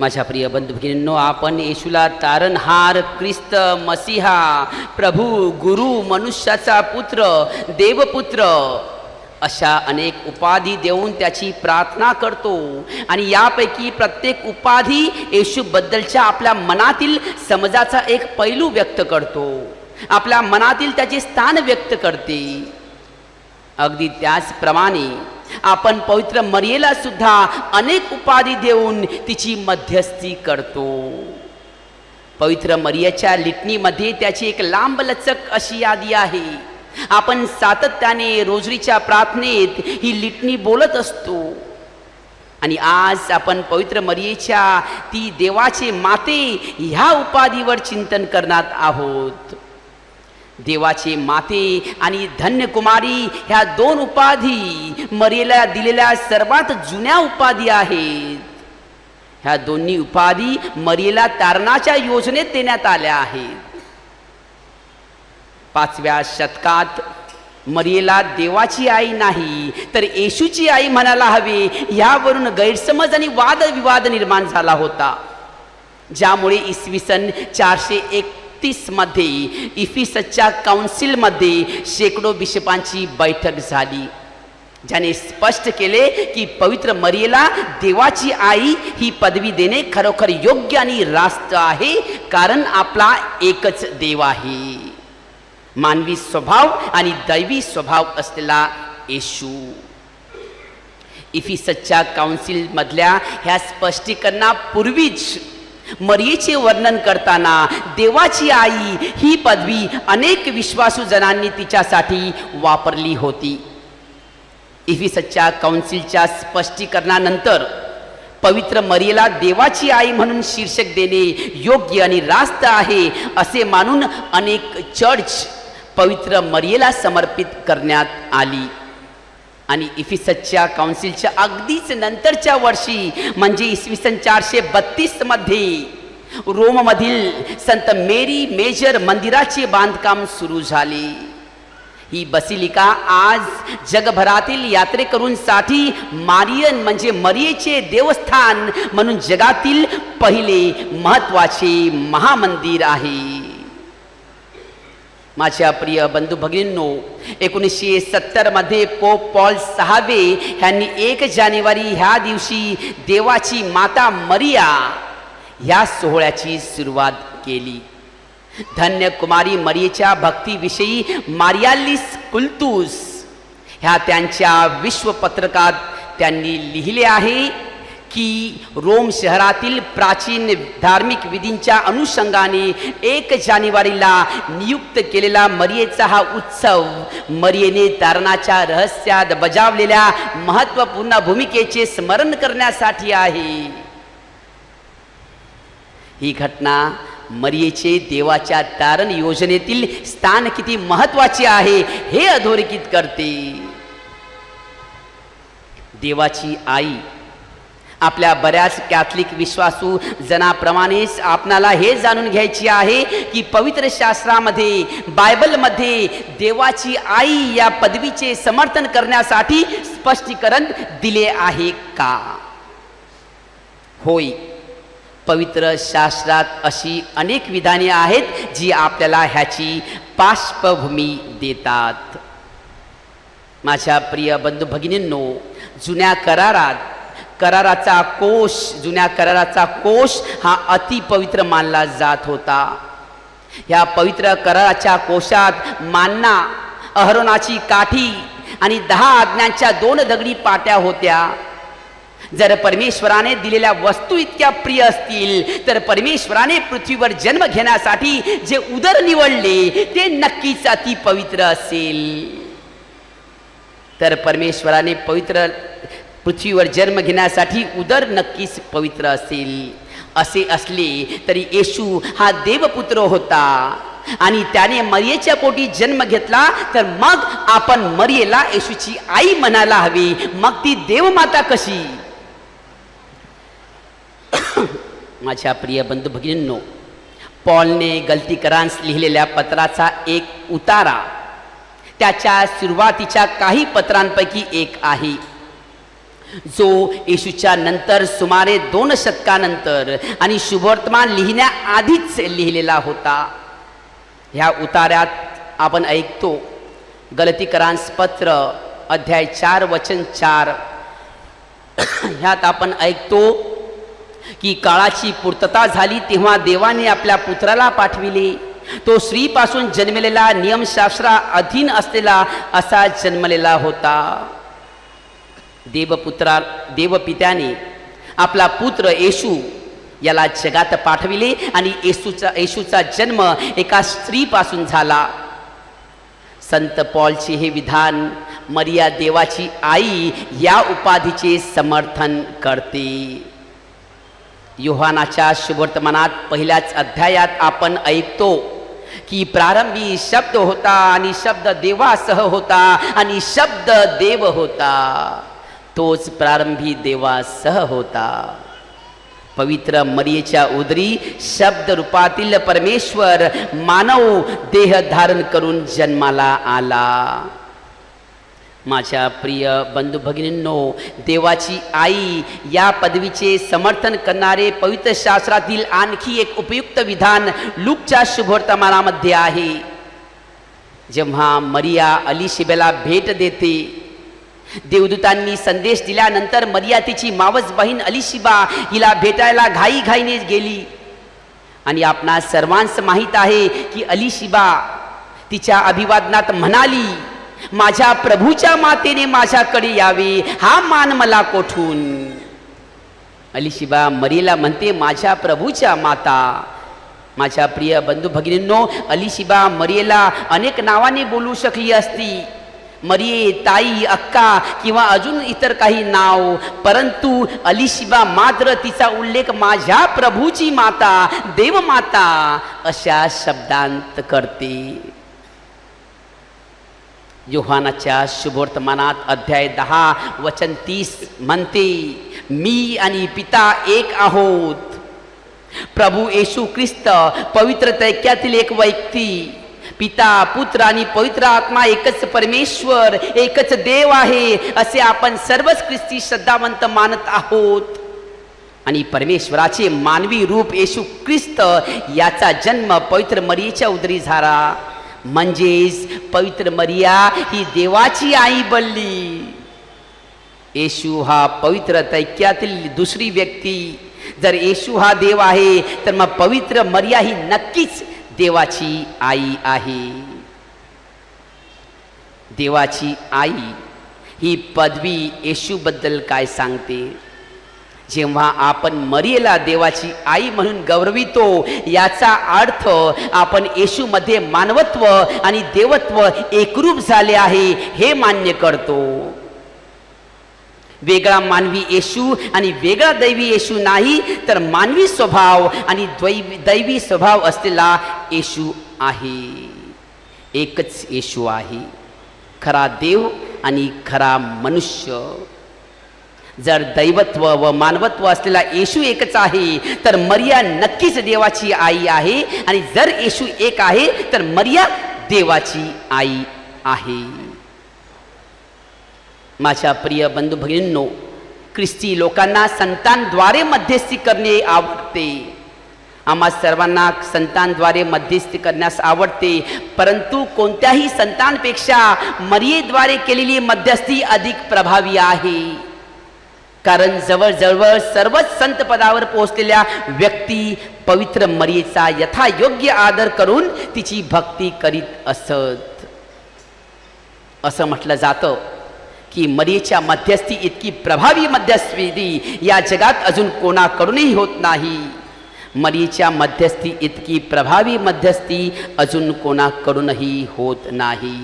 माझ्या प्रिय बंधू भगिनींनो, आपण येशूला तारणहार, ख्रिस्त मसीहा, प्रभू, गुरु, मनुष्याचा पुत्र, देवपुत्र अशा अनेक उपाधी देऊन त्याची प्रार्थना करतो आणि यापैकी प्रत्येक उपाधी येशूबद्दलच्या आपल्या मनातील समजाचा एक पैलू व्यक्त करतो, आपल्या मनातील त्याचे स्थान व्यक्त करते। अगदी त्याचप्रमाणे आपण पवित्र मरियेला सुद्धा अनेक उपाधी देऊन तिची मध्यस्थी करतो। पवित्र मरियेच्या लिटणीमध्ये त्याची एक लांबलचक अशी यादी आहे। आपण सातत्याने रोजरीच्या प्रार्थनेत ही लिटणी बोलत असतो आणि आज आपण पवित्र मरियेच्या ती देवाचे माते ह्या उपाधीवर चिंतन करणार आहोत। देवाचे माते आणि धन्य कुमारी ह्या दोन उपाधी मरियेला दिलेल्या सर्वात जुन्या उपाधी आहेत। ह्या दोन्ही उपाधी मरियेला तारणाच्या योजनेत देण्यात आल्या आहेत। 5व्या शतकात मरियेला देवाची आई नाही तर येशूची आई म्हणायला हवे, यावरून गैरसमज आणि वादविवाद निर्माण झाला होता, ज्यामुळे इसवी सन 431 मध्ये इफिससच्या काउन्सिलमध्ये शेकडो बिशपांची बैठक झाली, ज्याने स्पष्ट केले की पवित्र मरियेला देवाची आई ही पदवी देणे खरोखर योग्य आणि रास्त आहे, कारण आपला एकच देव आहे, मानवी स्वभाव आणि दैवी स्वभाव असलेला येशू। इफिससच्या काउन्सिल मधल्या ह्या स्पष्टीकरणापूर्वीच मरियेचे वर्णन करताना देवाची आई ही पदवी अनेक विश्वासू जणांनी तिच्यासाठी वापरली होती। इफिससच्या काउन्सिलच्या स्पष्टीकरणानंतर पवित्र मरियेला देवाची आई म्हणून शीर्षक देणे योग्य आणि रास्त आहे असे मानून अनेक चर्च पवित्र मरियेला समर्पित करण्यात आली आणि इफिससच्या काउन्सिलच्या अगदीच नंतरच्या वर्षी म्हणजे इसवी सन 432 मध्ये रोममधील संत मेरी मेजर मंदिराचे बांधकाम सुरू झाले। ही बसिलिका आज जगभरातील यात्रेकरूंसाठी मारियन म्हणजे मरियेचे देवस्थान म्हणून जगातील पहिले महत्त्वाचे महामंदिर आहे। माझ्या प्रिय बंधू भगिनींनो, 1970 मध्ये पोप पॉल 6वे यांनी 1 जानेवारी ह्या दिवशी देवाची माता मरिया ह्या सोहळ्याची सुरुवात केली। धन्य कुमारी मरियेच्या भक्तीविषयी मारियालिस कुल्तुस ह्या त्यांच्या विश्वपत्रकात त्यांनी लिहिले आहे की रोम शहरातील प्राचीन धार्मिक विधींच्या अनुषंगाने 1 जानेवारीला नियुक्त केलेला मरियेचा हा उत्सव मरियेने तारणाच्या रहस्यात बजावलेल्या महत्त्वपूर्ण भूमिकेचे स्मरण करण्यासाठी आहे। ही घटना मरियेचे देवाच्या तारण योजनेतील स्थान किती महत्त्वाचे आहे हे अधोरेखित करते। देवाची आई आपल्या बऱ्याच कॅथलिक विश्वासू जनाप्रमाणेच आपणाला हे जाणून घ्यायची आहे की पवित्र शास्त्रामध्ये बायबलमध्ये देवाची आई या पदवीचे समर्थन करण्यासाठी स्पष्टीकरण दिले आहे का? होय, पवित्र शास्त्रात अशी अनेक विधाने आहेत जी आपल्याला ह्याची पार्श्वभूमी देतात। माझ्या प्रिय बंधू भगिनींनो, जुन्या कराराचा कोश हा अतिपवित्र मानला जात होता। या पवित्र कराराच्या कोशात मान्ना, अहरोनाची काठी आणि 10 आज्ञांच्या 2 दगडी पाट्या होत्या। जर परमेश्वराने दिलेल्या वस्तू इतक्या प्रिय असतील तर परमेश्वराने पृथ्वीवर जन्म घेण्यासाठी जे उदर निवडले ते नक्कीच अतिपवित्र असेल। तर परमेश्वराने पृथ्वीवर जन्म घेण्यासाठी उदर नक्कीच पवित्र असेल। असे असले तरी येशू हा देवपुत्र होता आणि त्याने मरियेच्या पोटी जन्म घेतला, तर मग आपण मरियेला येशूची आई म्हणायला हवी, मग ती देवमाता कशी? माझ्या प्रिय बंधू भगिनींनो, पॉलने गलतीकरांस लिहिलेल्या पत्राचा एक उतारा त्याच्या सुरुवातीच्या काही पत्रांपैकी एक आहे। जो येशूच्या नंतर सुमारे 2 शतकानंतर आणि शुभवर्तमान लिहिण्याआधीच लिहिलेला होता. ह्या उतार्यात आपण ऐकतो गलतीकरांस पत्र अध्याय 4 वचन 4. ह्यात आपण ऐकतो की काळाची पूर्तता झाली तेव्हा देवाने आपल्या पुत्राला पाठविले. तो स्त्रीपासून जन्मलेला नियमशास्त्रा अधीन असलेला असा जन्मलेला होता. देवपित्याने आपला पुत्र येशू याला जगात पाठविले आणि येशूचा जन्म एका स्त्रीपासून झाला. संत पॉलचे हे विधान मरिया देवाची आई या उपाधीचे समर्थन करते. योहानाच्या शुभवर्तमानात पहिल्याच अध्यायात आपण ऐकतो की प्रारंभी शब्द होता आणि शब्द देवासह होता आणि शब्द देव होता. तोच प्रारंभी देवासह होता. पवित्र मरियेच्या उदरी शब्द रूपातील परमेश्वर मानव देह धारण करून जन्माला आला. माझ्या प्रिय बंधू भगिनींनो, देवाची आई या पदवीचे समर्थन करणारे पवित्र शास्त्रातील आणखी एक उपयुक्त विधान लूकच्या शुभवर्तमानामध्ये आहे. जेव्हा मरिया अलिशिबेला भेट देते, देवदूतांनी संदेश दिल्यानंतर मरिया तिची मावस बहीण अलिशिबा हिला भेटायला घाईघाईने गेली. आणि आपणा सर्वांस माहीत आहे की अलिशिबा तिच्या अभिवादनात म्हणाली, माझ्या प्रभूच्या मातेने माझ्याकडे यावे, हा मान मला कोठून. अलिशिबा मरियेला म्हणते, माझ्या प्रभूच्या माता. माझ्या प्रिय बंधू भगिनींनो, अलिशिबा मरियेला अनेक नावाने बोलू शकली असती, मरिये, ताई, अक्का किंवा अजून इतर काही नाव, परंतु अलिशिबा मात्र तिचा उल्लेख माझ्या प्रभूची माता, देवमाता अशा शब्दांत करते. योहानाच्या शुभवर्तमानात अध्याय 10 वचन 30 म्हणते, मी आणि पिता एक आहोत. प्रभू येशू ख्रिस्त पवित्र त्रैक्यातील एक व्यक्ती, पिता, पुत्र आणि पवित्र आत्मा एकच परमेश्वर, एकच देव आहे असे आपण सर्वच ख्रिस्ती श्रद्धावंत मानत आहोत. आणि परमेश्वराचे मानवी रूप येशू ख्रिस्त याचा जन्म पवित्र मरियेच्या उदरी झाला. म्हणजेच पवित्र मरिया ही देवाची आई बनली. येशू हा पवित्र त्रैक्यातील दुसरी व्यक्ती. जर येशू हा देव आहे तर मग पवित्र मरिया ही नक्कीच देवाची आई आहे. देवाची आई ही पदवी येशूबद्दल काय सांगते? जेव्हा आपण मरियेला देवाची आई म्हणून गौरवितो, याचा अर्थ आपण येशूमध्ये मानवत्व आणि देवत्व एकरूप झाले आहे हे मान्य करतो. वेगळा मानवी येशू आणि वेगळा दैवी येशू नाही, तर मानवी स्वभाव आणि दैवी स्वभाव असलेला येशू आहे. एकच येशू आहे, खरा देव आणि खरा मनुष्य. जर दैवत्व व मानवत्व असलेला येशू एकच आहे तर मरिया नक्कीच देवाची आई आहे. आणि जर येशू एक आहे तर मरिया देवाची आई आहे. माझ्या प्रिय बंधू भगिनींनो, ख्रिस्ती लोकांना संतांद्वारे मध्यस्थी करणे आवडते. आम्हा सर्वांना संतांद्वारे मध्यस्थी करण्यास आवडते, परंतु कोणत्याही संतांपेक्षा मरियेद्वारे केलेली मध्यस्थी अधिक प्रभावी आहे. कारण जवळजवळ सर्वच संत पदावर पोहोचलेल्या व्यक्ती पवित्र मरियेचा यथायोग्य आदर करून तिची भक्ती करीत असत. असं म्हटलं जातं की मरियेच्या मध्यस्थी इतकी प्रभावी मध्यस्थी या जगात अजून कोणाकडूनही होत नाही. मरियेच्या मध्यस्थी इतकी प्रभावी मध्यस्थी अजून कोणाकडूनही होत नाही.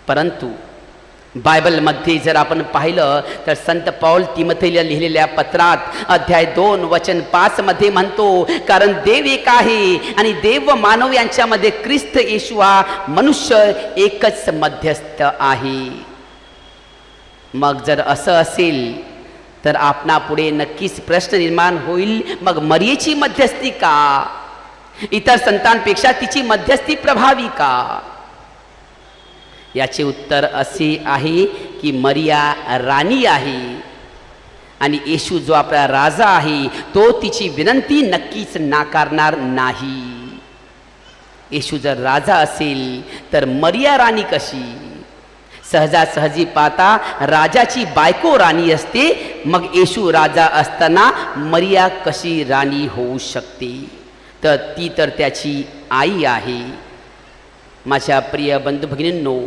परंतु बायबलमध्ये जर आपण पाहिलं तर संत पौल तिमोथेला लिहिलेल्या पत्रात अध्याय 2 वचन 5 मध्ये म्हणतो, कारण देव एक आहे आणि देव व मानव यांच्यामध्ये ख्रिस्त येशू हा मनुष्य एकच मध्यस्थ आहे. मग जर असं असेल तर आपणापुढे नक्कीच प्रश्न निर्माण होईल, मग मरियेची मध्यस्थी का? इतर संतांपेक्षा तिची मध्यस्थी प्रभावी का? याचे उत्तर असे आहे की मरिया राणी आहे आणि येशू जो आपला राजा आहे तो तिची विनंती नक्कीच नाकारणार नाही. येशू जर राजा असेल तर मरिया राणी कशी? सहजासहजी पाहता राजाची बायको राणी असते, मग येशू राजा असताना मरिया कशी राणी होऊ शकते? तर ती तर त्याची आई आहे. माझ्या प्रिय बंधू भगिनींनो,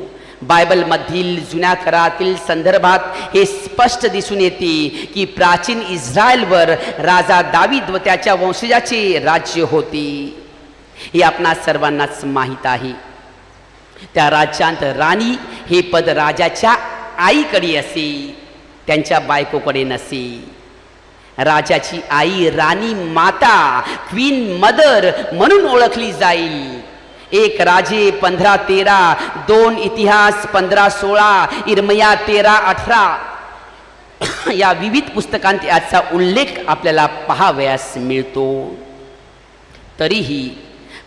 बायबलमधील जुन्या करारातील संदर्भात हे स्पष्ट दिसून येते की प्राचीन इस्रायलवर राजा दावीद व त्याच्या वंशजाचे राज्य होते. हे आपणा सर्वांनाच माहीत आहे. त्या राज्यात राणी हे पद राजाच्या आईकडे असे, त्यांच्या बायकोकडे नसे. राजाची आई राणी माता, क्वीन मदर म्हणून ओळखली जाईल. एक राजे 15:13, 2 इतिहास 15:16, इर्मया 13:18 या विविध पुस्तकांत याचा उल्लेख आपल्याला पाहावयास मिळतो. तरीही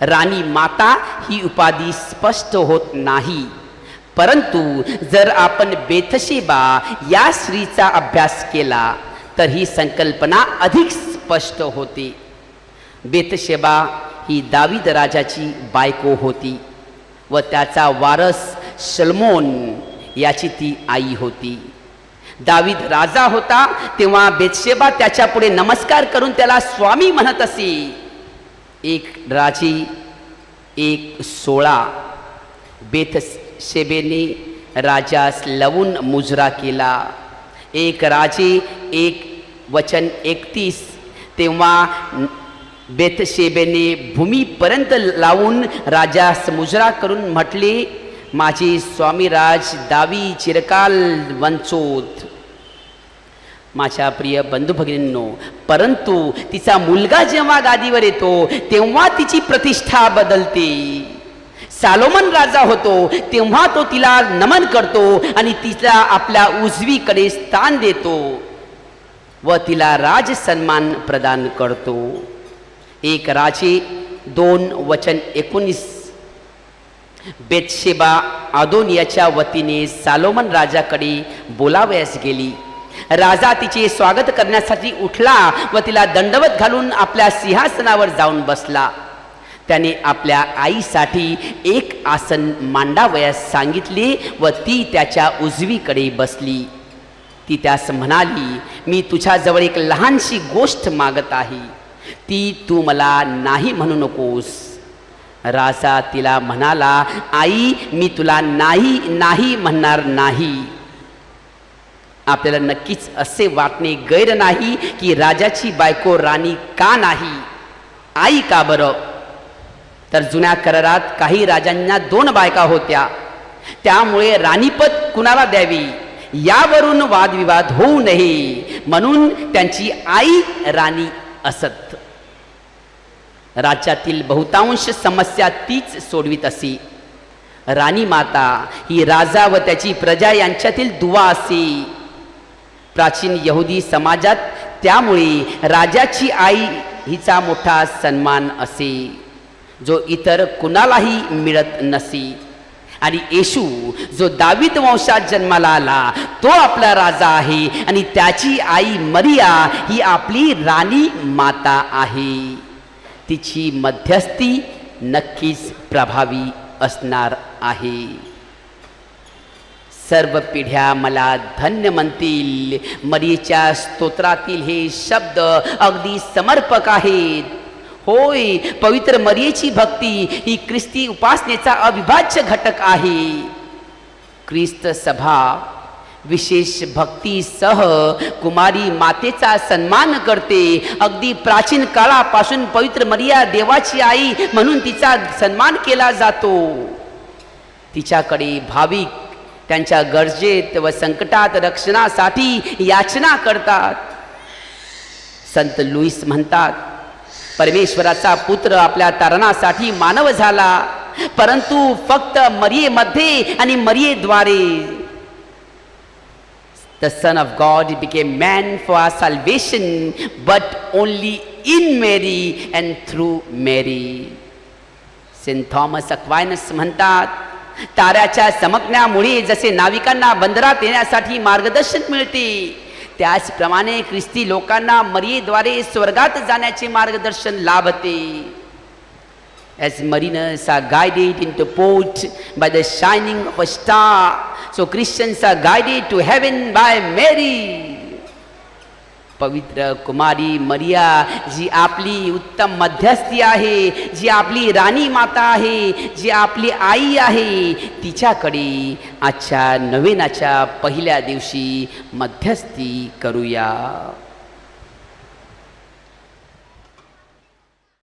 राणी माता ही उपाधी स्पष्ट होत नाही. परंतु जर आपण बेथशेबा या स्त्रीचा अभ्यास केला तर ही संकल्पना अधिक स्पष्ट होते. बेथशेबा ही दावीद राजाची बायको होती व त्याचा वारस शल्मोन याची ती आई होती. दावीद राजा होता तेव्हा बेथशेबा त्याच्या पुढे नमस्कार करून त्याला स्वामी म्हणत असे. 1 राजे 1:16 बेथशेबेने राजास लवून मुजरा केला. 1 राजे 1:31 तेव्हा बेथशेबेने भूमीपर्यंत लावून राजास मुजरा करून म्हटले, माझे स्वामीराज दावी चिरकाल वंचोत. माझ्या प्रिय बंधू भगिनींनो, परंतु तिचा मुलगा जेव्हा गादीवर येतो तेव्हा तिची प्रतिष्ठा बदलते. सालोमन राजा होतो तेव्हा तो तिला नमन करतो आणि तिला आपल्या उजवीकडे स्थान देतो व तिला राज सन्मान प्रदान करतो. 1 राजे 2:19 बेथशेबा आदोनियाच्या वतीने सालोमन राजाकडे बोलावयास गेली. राजा तिचे स्वागत करण्यासाठी उठला व तिला दंडवत घालून आपल्या सिंहासनावर जाऊन बसला. त्याने आपल्या आईसाठी एक आसन मांडावयास सांगितले व ती त्याच्या उजवीकडे बसली. ती त्यास म्हणाली, मी तुझ्याजवळ एक लहानशी गोष्ट मागत आहे, ती तू मला नाही म्हणू नकोस. राजा तिला म्हणाला, आई, मी तुला नाही नाही म्हणणार नाही. आपल्याला नक्कीच असे वाटणे गैर नाही की राजाची बायको राणी का नाही, आई का बरं? तर जुन्या करारात काही राजांना 2 बायका होत्या, त्यामुळे राणीपद कुणाला द्यावी यावरून वादविवाद होऊ नये म्हणून त्यांची आई राणी असत. राज्यातील बहुतांश समस्या तीच सोडवित असे. राणी माता ही राजा व त्याची प्रजा यांच्यातील दुवा असे. प्राचीन यहुदी समाजात त्यामुळे राजाची आई हिचा मोठा सन्मान असे, जो इतर कुणालाही मिळत नसे. आणि येशू जो दावीद वंशात जन्माला आला तो आपला राजा आहे आणि त्याची आई मरिया ही आपली राणी माता आहे. तिची मध्यस्थी नक्कीच प्रभावी असणार आहे. सर्व पिढ्या मला धन्य म्हणतील. मरियेच्या स्तोत्रातील हे शब्द अगदी समर्पक आहेत. होय, पवित्र मरियेची भक्ती ही ख्रिस्ती उपासनेचा अविभाज्य घटक आहे. ख्रिस्त सभा विशेष भक्तीसह कुमारी मातेचा सन्मान करते. अगदी प्राचीन काळापासून पवित्र मरिया देवाची आई म्हणून तिचा सन्मान केला जातो. तिच्याकडे भाविक त्यांच्या गरजेत व संकटात रक्षणासाठी याचना करतात. संत लुईस म्हणतात, परमेश्वराचा पुत्र आपल्या तारणासाठी मानव झाला, परंतु फक्त मरियेमध्ये आणि मरियेद्वारे. The Son of God became man for our salvation, but only in Mary and through Mary. Saint Thomas Aquinas म्हणतात, ताऱ्याच्या चमकण्यामुळे जसे नाविकांना बंदरात येण्यासाठी मार्गदर्शन मिळते, त्याचप्रमाणे ख्रिस्ती लोकांना मरियेद्वारे स्वर्गात जाण्याचे मार्गदर्शन लाभते. As mariners are guided into port by the shining of a star, so Christians are guided to heaven by Mary. पवित्र कुमारी मरिया जी आपली उत्तम मध्यस्थी आहे, जी आपली राणी माता आहे, जी आपली आई आहे, तिच्याकडे आजच्या नवेनाच्या पहिल्या दिवशी मध्यस्थी करूया.